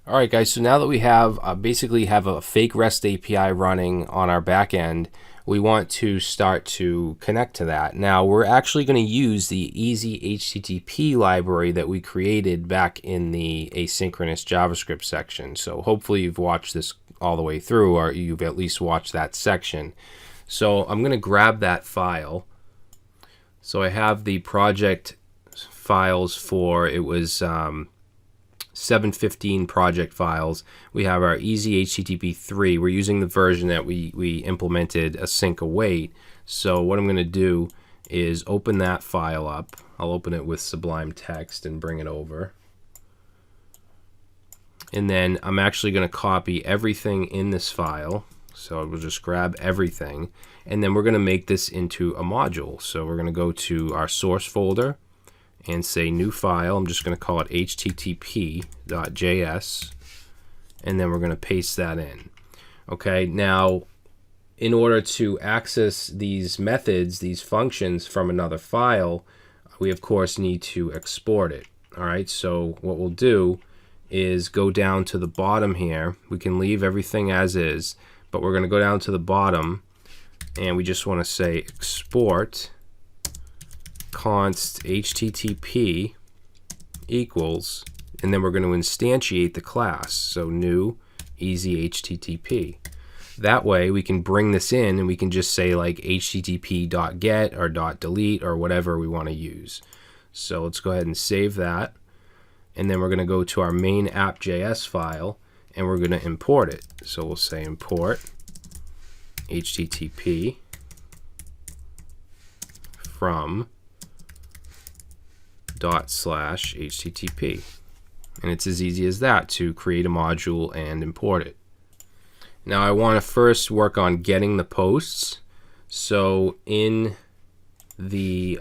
All right, guys, so now that we have basically have a fake REST API running on our back end, we want to start to connect to that. Now, we're actually going to use the Easy HTTP library that we created back in the asynchronous JavaScript section. So hopefully you've watched this all the way through, or you've at least watched that section. So I'm going to grab that file. So I have the project files for, it was 715 project files. We have our Easy HTTP 3. We're using the version that we implemented async await. So what I'm going to do is open that file up. I'll open it with Sublime Text and bring it over. And then I'm actually going to copy everything in this file. So we'll just grab everything. And then we're going to make this into a module. So we're going to go to our source folder and say new file. I'm just going to call it http.js, and then we're going to paste that in. Okay, now in order to access these methods, these functions from another file, we of course need to export it. All right, so what we'll do is go down to the bottom here. We can leave everything as is, but we're going to go down to the bottom and we just want to say export const http equals, and then we're going to instantiate the class. So new easy http. That way we can bring this in and we can just say like http.get or .delete or whatever we want to use. So let's go ahead and save that. And then we're going to go to our main app.js file and we're going to import it. So we'll say import http from ./http, and it's as easy as that to create a module and import it. Now I want to first work on getting the posts. So in the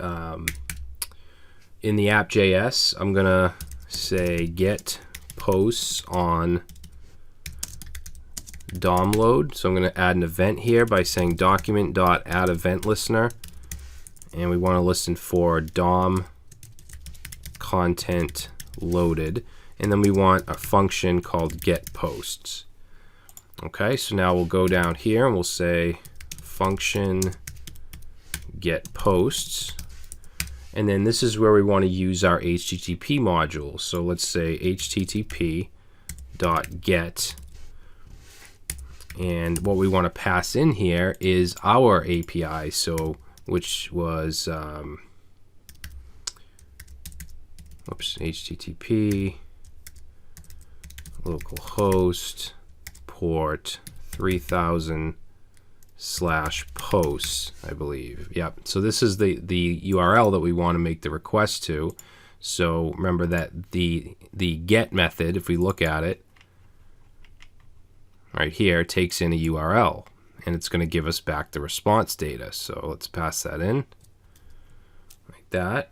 app.js, I'm gonna say get posts on DOM load. So I'm going to add an event here by saying document.add event listener, and we want to listen for DOM content loaded, and then we want a function called get posts. Okay, so now we'll go down here and we'll say function get posts, and then this is where we want to use our HTTP module. So let's say http.get, and what we want to pass in here is our API, so which was http localhost port 3000/posts, I believe. Yep. So this is the URL that we want to make the request to. So remember that the get method, if we look at it right here, takes in a URL and it's going to give us back the response data. So let's pass that in like that.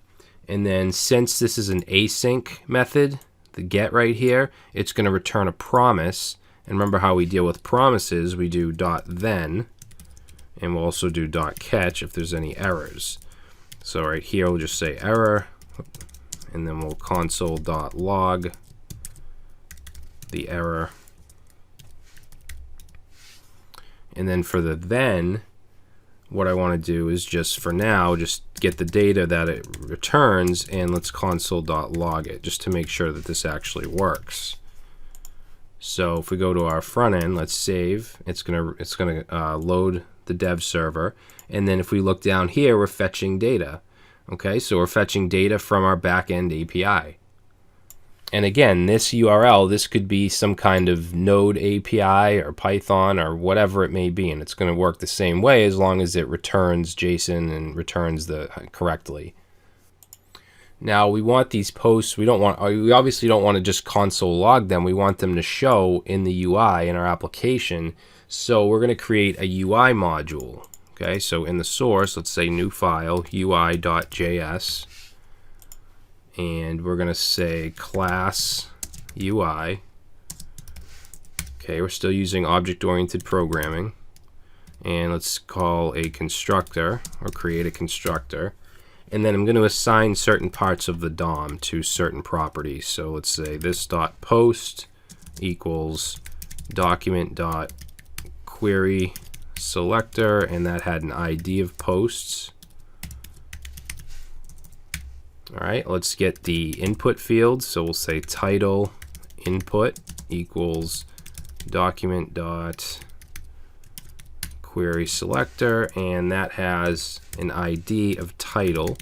And then since this is an async method, the get right here, it's going to return a promise. And remember how we deal with promises, we do .then, and we'll also do .catch if there's any errors. So right here we'll just say error, and then we'll console.log the error. And then for the then, what I want to do is just for now, just get the data that it returns, and let's console.log it just to make sure that this actually works. So if we go to our front end, let's save. It's gonna load the dev server, and then if we look down here, we're fetching data. Okay, so we're fetching data from our backend API. And again, this URL, this could be some kind of Node API or Python or whatever it may be, and it's going to work the same way as long as it returns JSON and returns the correctly. Now we want these posts, we obviously don't want to just console log them, we want them to show in the UI in our application. So we're going to create a UI module. Okay, so in the source, let's say new file, ui.js. And we're going to say class UI. Okay, we're still using object-oriented programming. And let's call a constructor, or create a constructor. And then I'm going to assign certain parts of the DOM to certain properties. So let's say this.post equals document dot query selector, and that had an ID of posts. All right, let's get the input field. So we'll say title input equals document dot query selector, and that has an ID of title.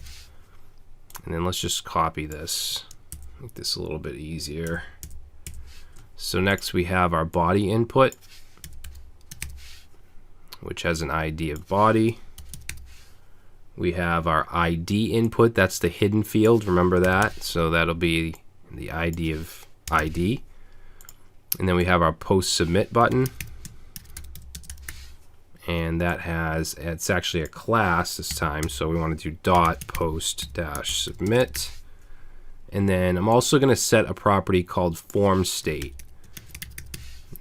And then let's just copy this, make this a little bit easier. So next we have our body input, which has an ID of body. We have our ID input, that's the hidden field, remember that? So that'll be the ID of ID. And then we have our post submit button, and that has, it's actually a class this time, so we want to do dot post dash submit. And then I'm also going to set a property called form state.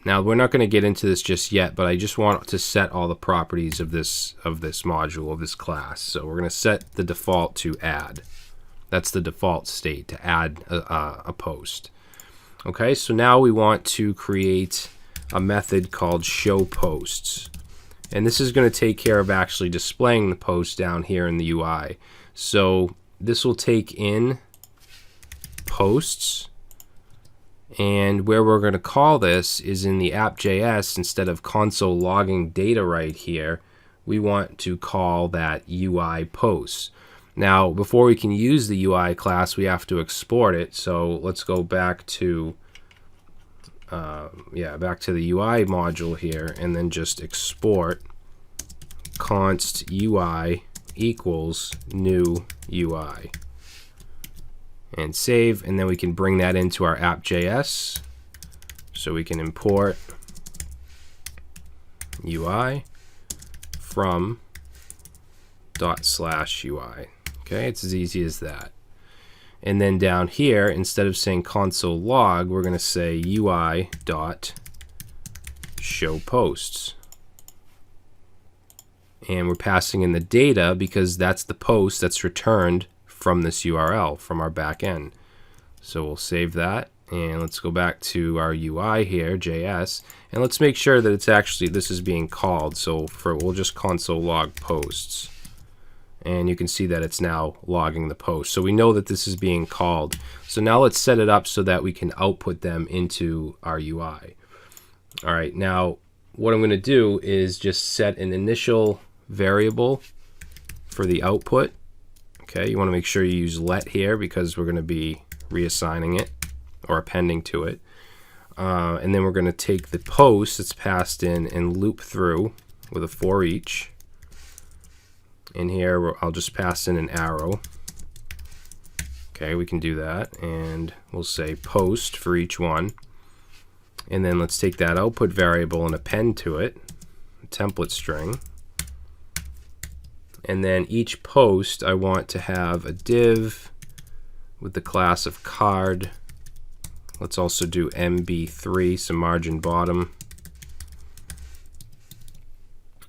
Now we're not going to get into this just yet, but I just want to set all the properties of this module, of this class. So we're going to set the default to add. That's the default state, to add a post. Okay, so now we want to create a method called show posts. And this is going to take care of actually displaying the post down here in the UI. So this will take in posts, and where we're going to call this is in the app.js. Instead of console logging data right here, we want to call that UI posts. Now before we can use the UI class, we have to export it. So let's go back to back to the UI module here, and then just export const UI equals new UI, and save. And then we can bring that into our app.js. So we can import UI from ./UI. Okay, it's as easy as that. And then down here, instead of saying console log, we're going to say UI dot show posts. And we're passing in the data because that's the post that's returned from this URL, from our back end. So we'll save that, and let's go back to our UI here, JS, and let's make sure that it's actually, this is being called. So we'll just console log posts, and you can see that it's now logging the post. So we know that this is being called. So now let's set it up so that we can output them into our UI. All right, now what I'm going to do is just set an initial variable for the output. Okay, you want to make sure you use let here because we're going to be reassigning it or appending to it. And then we're going to take the post that's passed in and loop through with a for each. In here, I'll just pass in an arrow. Okay, we can do that, and we'll say post for each one. And then let's take that output variable and append to it a template string. And then each post, I want to have a div with the class of card. Let's also do MB3, some margin bottom.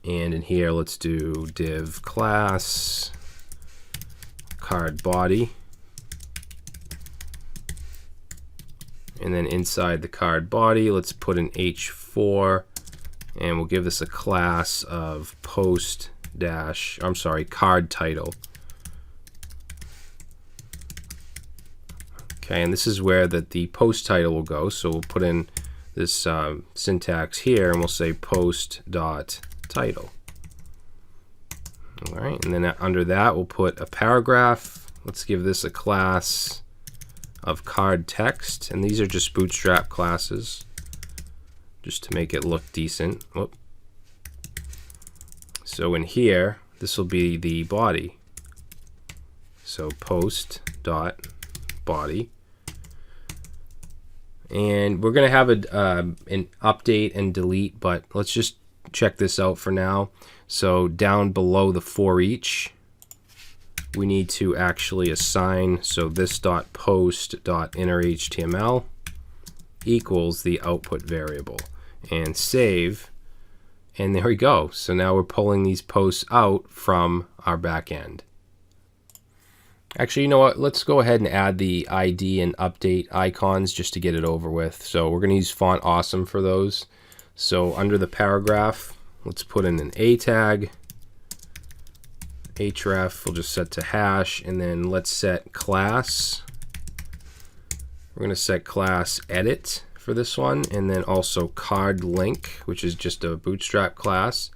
And in here, let's do div class card body. And then inside the card body, let's put an H4, and we'll give this a class of card title. Okay, and this is where the post title will go. So we'll put in this syntax here, and we'll say post.title. All right, and then under that, we'll put a paragraph. Let's give this a class of card text, and these are just Bootstrap classes, just to make it look decent. Whoop. So in here, this will be the body. So post.body. And we're going to have an update and delete, but let's just check this out for now. So down below the for each, we need to actually assign, so this .post.innerHTML equals the output variable, and save. And there we go. So now we're pulling these posts out from our back end. Actually, you know what? Let's go ahead and add the ID and update icons just to get it over with. So we're going to use Font Awesome for those. So under the paragraph, let's put in an A tag. href, we'll just set to hash, and then let's set class. We're going to set class edit for this one, and then also card link, which is just a Bootstrap class.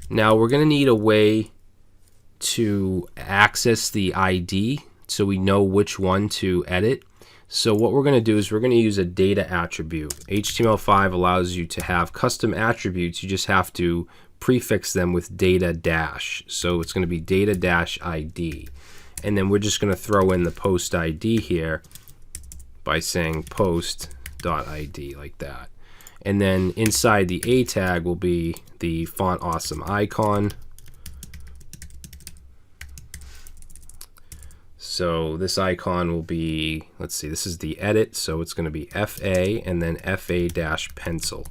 Now we're going to need a way to access the ID so we know which one to edit. So what we're going to do is we're going to use a data attribute. HTML5 allows you to have custom attributes. You just have to prefix them with data dash. So it's going to be data dash ID. And then we're just going to throw in the post ID here by saying post.id like that. And then inside the A tag will be the Font Awesome icon. So this icon will be, let's see, this is the edit, so it's going to be FA and then FA-pencil.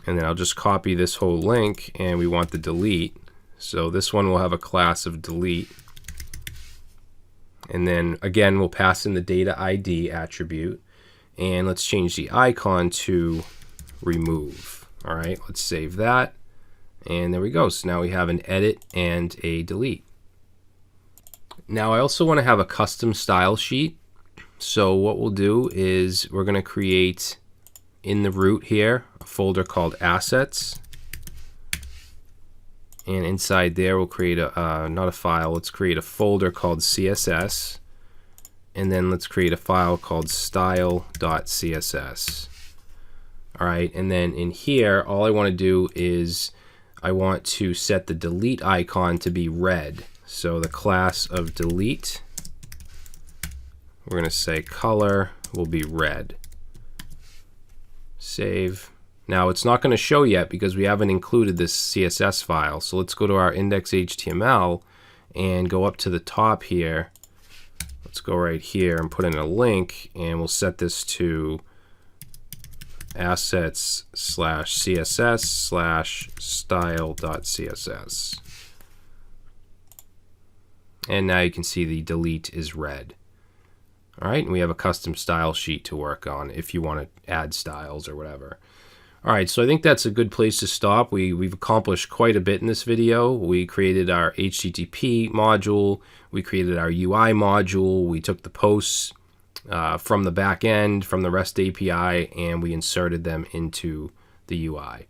And then I'll just copy this whole link, and we want the delete. So this one will have a class of delete. And then again, we'll pass in the data ID attribute. And let's change the icon to remove. All right, let's save that. And there we go. So now we have an edit and a delete. Now I also want to have a custom style sheet. So what we'll do is we're going to create in the root here a folder called assets. And inside there we'll create a, not a file, let's create a folder called CSS. And then let's create a file called style.css. All right, and then in here, all I want to do is I want to set the delete icon to be red. So the class of delete, we're going to say color will be red. Save. Now it's not going to show yet because we haven't included this CSS file. So let's go to our index.html and go up to the top here. Let's go right here and put in a link, and we'll set this to assets/css/style.css. And now you can see the delete is red. All right, and we have a custom style sheet to work on if you want to add styles or whatever. All right, so I think that's a good place to stop. We've accomplished quite a bit in this video. We created our HTTP module. We created our UI module. We took the posts from the back end, from the REST API, and we inserted them into the UI.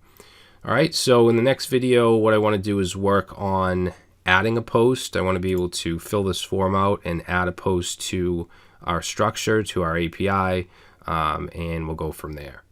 All right, so in the next video, what I want to do is work on adding a post. I want to be able to fill this form out and add a post to our structure, to our API, and we'll go from there.